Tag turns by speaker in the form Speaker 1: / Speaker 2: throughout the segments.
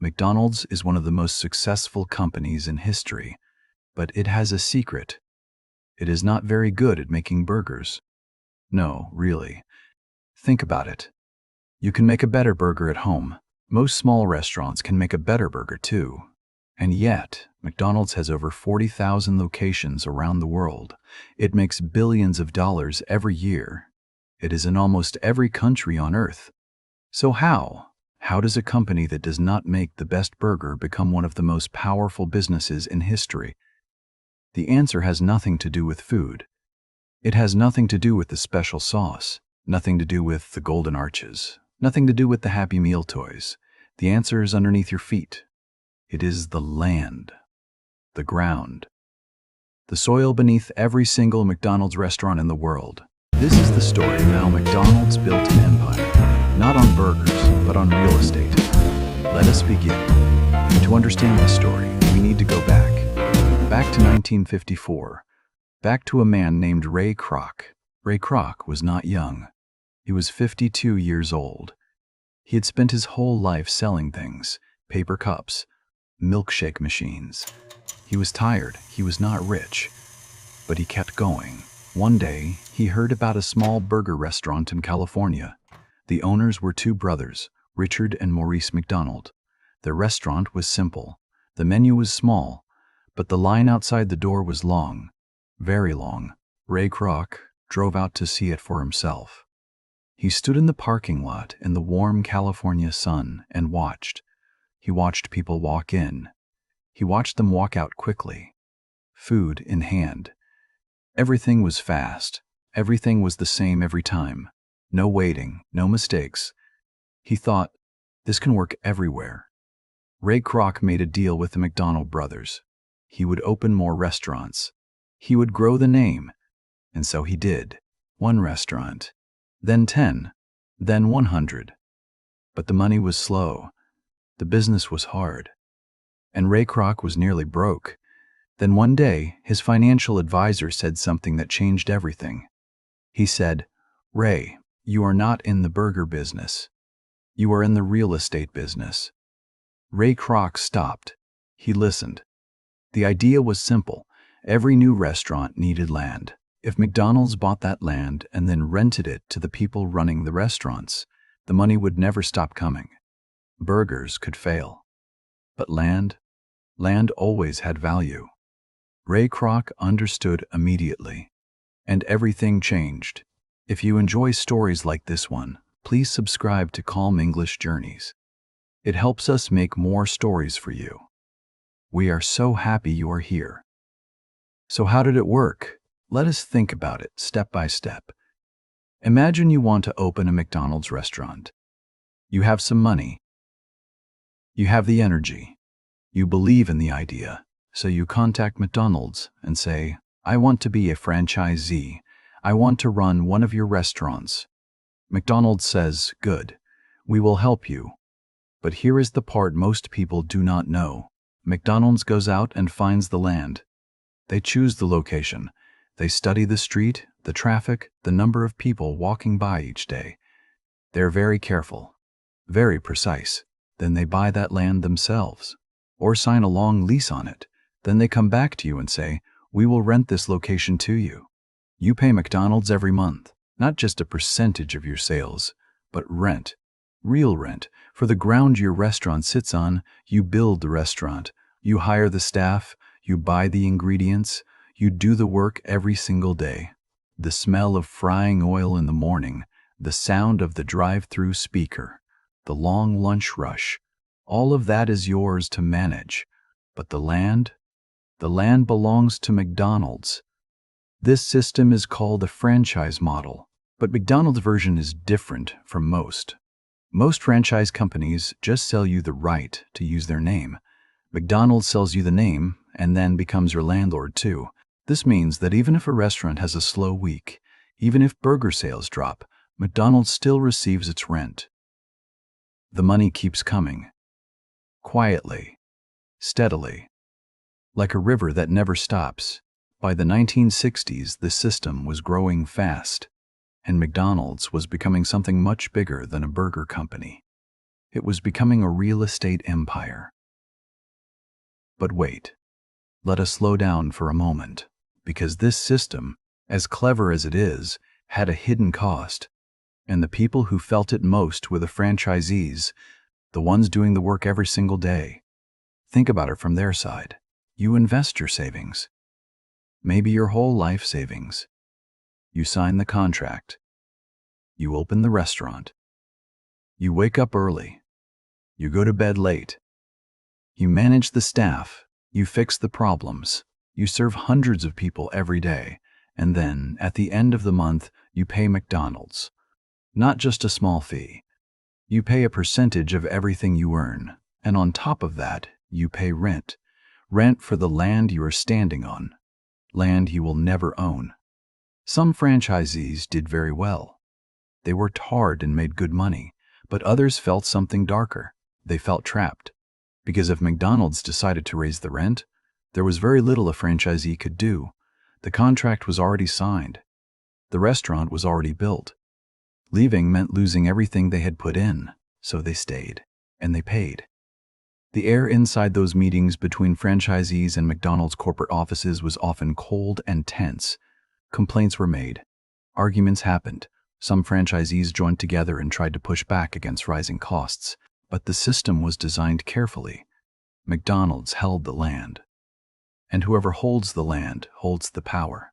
Speaker 1: McDonald's is one of the most successful companies in history, but it has a secret. It is not very good at making burgers. No, really. Think about it. You can make a better burger at home. Most small restaurants can make a better burger too. And yet, McDonald's has over 40,000 locations around the world. It makes billions of dollars every year. It is in almost every country on earth. So how? How does a company that does not make the best burger become one of the most powerful businesses in history? The answer has nothing to do with food. It has nothing to do with the special sauce, nothing to do with the golden arches, nothing to do with the Happy Meal toys. The answer is underneath your feet. It is the land, the ground, the soil beneath every single McDonald's restaurant in the world. This is the story of how McDonald's built an empire, not on burgers, but on real estate. Let us begin. To understand this story, we need to go back to 1954, back to a man named Ray Kroc. Ray Kroc was not young. He was 52 years old. He had spent his whole life selling things, paper cups, milkshake machines. He was tired. He was not rich, but he kept going. One day, he heard about a small burger restaurant in California. The owners were two brothers, Richard and Maurice McDonald. Their restaurant was simple. The menu was small, but the line outside the door was long, very long. Ray Kroc drove out to see it for himself. He stood in the parking lot in the warm California sun and watched. He watched people walk in. He watched them walk out quickly, food in hand. Everything was fast. Everything was the same every time. No waiting, no mistakes. He thought, this can work everywhere. Ray Kroc made a deal with the McDonald brothers. He would open more restaurants. He would grow the name. And so he did. 1 restaurant, then 10, then 100. But the money was slow. The business was hard. And Ray Kroc was nearly broke. Then one day, his financial advisor said something that changed everything. He said, "Ray, you are not in the burger business. You are in the real estate business." Ray Kroc stopped. He listened. The idea was simple. Every new restaurant needed land. If McDonald's bought that land and then rented it to the people running the restaurants, the money would never stop coming. Burgers could fail. But land always had value. Ray Kroc understood immediately. And everything changed. If you enjoy stories like this one, please subscribe to Calm English Journeys. It helps us make more stories for you. We are so happy you are here. So how did it work? Let us think about it step by step. Imagine you want to open a McDonald's restaurant. You have some money. You have the energy. You believe in the idea. So you contact McDonald's and say, I want to be a franchisee. I want to run one of your restaurants. McDonald's says, good, we will help you. But here is the part most people do not know. McDonald's goes out and finds the land. They choose the location. They study the street, the traffic, the number of people walking by each day. They're very careful, very precise. Then they buy that land themselves, or sign a long lease on it. Then they come back to you and say, we will rent this location to you. You pay McDonald's every month, not just a percentage of your sales, but rent, real rent. For the ground your restaurant sits on, you build the restaurant. You hire the staff, you buy the ingredients, you do the work every single day. The smell of frying oil in the morning, the sound of the drive-through speaker, the long lunch rush, all of that is yours to manage. But the land belongs to McDonald's. This system is called a franchise model, but McDonald's version is different from most. Most franchise companies just sell you the right to use their name. McDonald's sells you the name and then becomes your landlord too. This means that even if a restaurant has a slow week, even if burger sales drop, McDonald's still receives its rent. The money keeps coming. Quietly, steadily, like a river that never stops. By the 1960s, the system was growing fast, and McDonald's was becoming something much bigger than a burger company. It was becoming a real estate empire. But wait, let us slow down for a moment, because this system, as clever as it is, had a hidden cost, and the people who felt it most were the franchisees, the ones doing the work every single day. Think about it from their side. You invest your savings, maybe your whole life savings. You sign the contract. You open the restaurant. You wake up early. You go to bed late. You manage the staff. You fix the problems. You serve hundreds of people every day. And then, at the end of the month, you pay McDonald's. Not just a small fee. You pay a percentage of everything you earn. And on top of that, you pay rent. Rent for the land you are standing on. Land you will never own. Some franchisees did very well. They worked hard and made good money, but others felt something darker. They felt trapped. Because if McDonald's decided to raise the rent, there was very little a franchisee could do. The contract was already signed. The restaurant was already built. Leaving meant losing everything they had put in, so they stayed, and they paid. The air inside those meetings between franchisees and McDonald's corporate offices was often cold and tense. Complaints were made. Arguments happened. Some franchisees joined together and tried to push back against rising costs, but the system was designed carefully. McDonald's held the land. And whoever holds the land holds the power.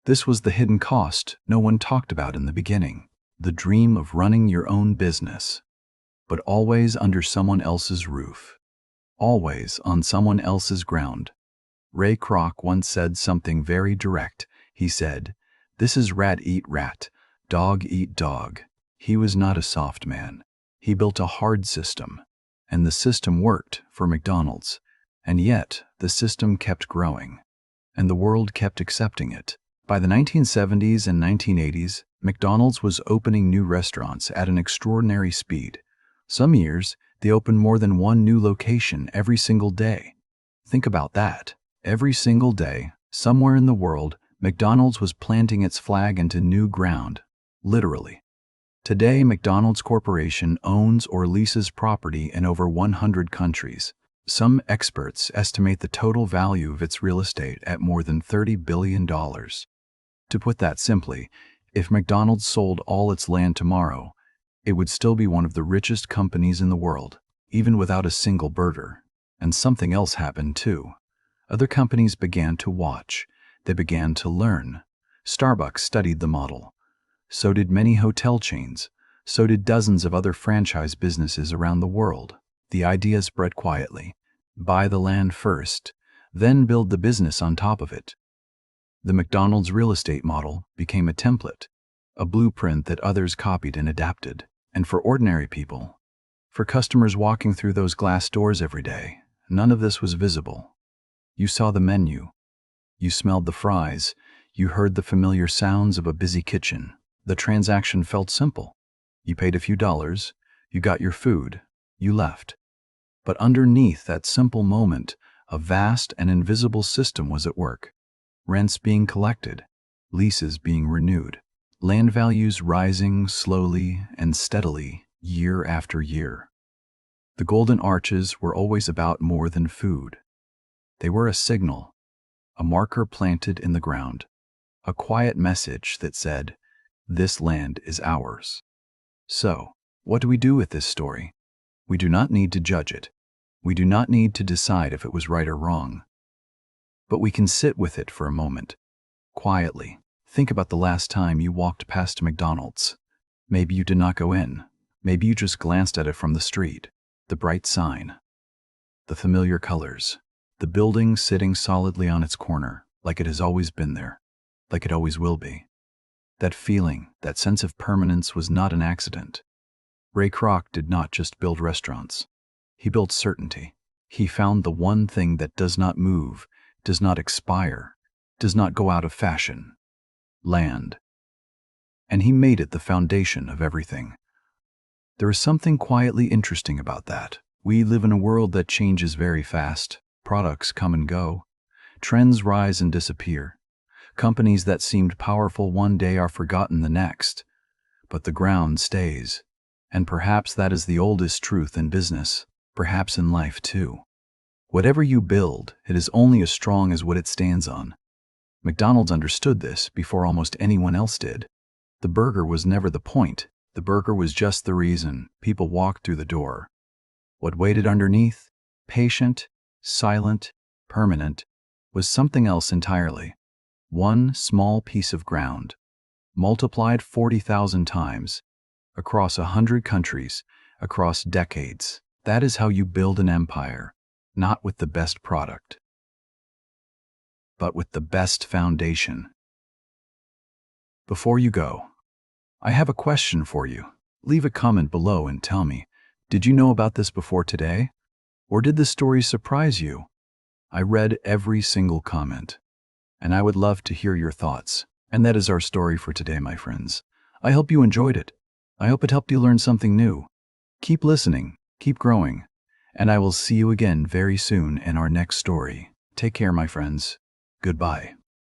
Speaker 1: This was the hidden cost no one talked about in the beginning, the dream of running your own business, but always under someone else's roof, always on someone else's ground. Ray Kroc once said something very direct. He said, "This is rat eat rat, dog eat dog." He was not a soft man. He built a hard system, and the system worked for McDonald's. And yet, the system kept growing, and the world kept accepting it. By the 1970s and 1980s, McDonald's was opening new restaurants at an extraordinary speed. Some years, they opened more than one new location every single day. Think about that. Every single day, somewhere in the world, McDonald's was planting its flag into new ground, literally. Today, McDonald's Corporation owns or leases property in over 100 countries. Some experts estimate the total value of its real estate at more than $30 billion. To put that simply, if McDonald's sold all its land tomorrow, it would still be one of the richest companies in the world, even without a single burger. And something else happened too. Other companies began to watch. They began to learn. Starbucks studied the model. So did many hotel chains. So did dozens of other franchise businesses around the world. The idea spread quietly. Buy the land first, then build the business on top of it. The McDonald's real estate model became a template, a blueprint that others copied and adapted. And for ordinary people, for customers walking through those glass doors every day, none of this was visible. You saw the menu. You smelled the fries. You heard the familiar sounds of a busy kitchen. The transaction felt simple. You paid a few dollars. You got your food. You left. But underneath that simple moment, a vast and invisible system was at work. Rents being collected, leases being renewed, land values rising slowly and steadily year after year. The golden arches were always about more than food. They were a signal, a marker planted in the ground, a quiet message that said, "This land is ours." So, what do we do with this story? We do not need to judge it. We do not need to decide if it was right or wrong. But we can sit with it for a moment, quietly. Think about the last time you walked past McDonald's. Maybe you did not go in. Maybe you just glanced at it from the street. The bright sign, the familiar colors, the building sitting solidly on its corner, like it has always been there, like it always will be. That feeling, that sense of permanence was not an accident. Ray Kroc did not just build restaurants. He built certainty. He found the one thing that does not move, does not expire, does not go out of fashion: land. And he made it the foundation of everything. There is something quietly interesting about that. We live in a world that changes very fast. Products come and go. Trends rise and disappear. Companies that seemed powerful one day are forgotten the next. But the ground stays. And perhaps that is the oldest truth in business, perhaps in life too. Whatever you build, it is only as strong as what it stands on. McDonald's understood this before almost anyone else did. The burger was never the point. The burger was just the reason people walked through the door. What waited underneath, patient, silent, permanent, was something else entirely. One small piece of ground, multiplied 40,000 times, across 100 countries, across decades. That is how you build an empire, not with the best product, but with the best foundation. Before you go, I have a question for you. Leave a comment below and tell me, did you know about this before today? Or did this story surprise you? I read every single comment, and I would love to hear your thoughts. And that is our story for today, my friends. I hope you enjoyed it. I hope it helped you learn something new. Keep listening, keep growing, and I will see you again very soon in our next story. Take care, my friends. Goodbye.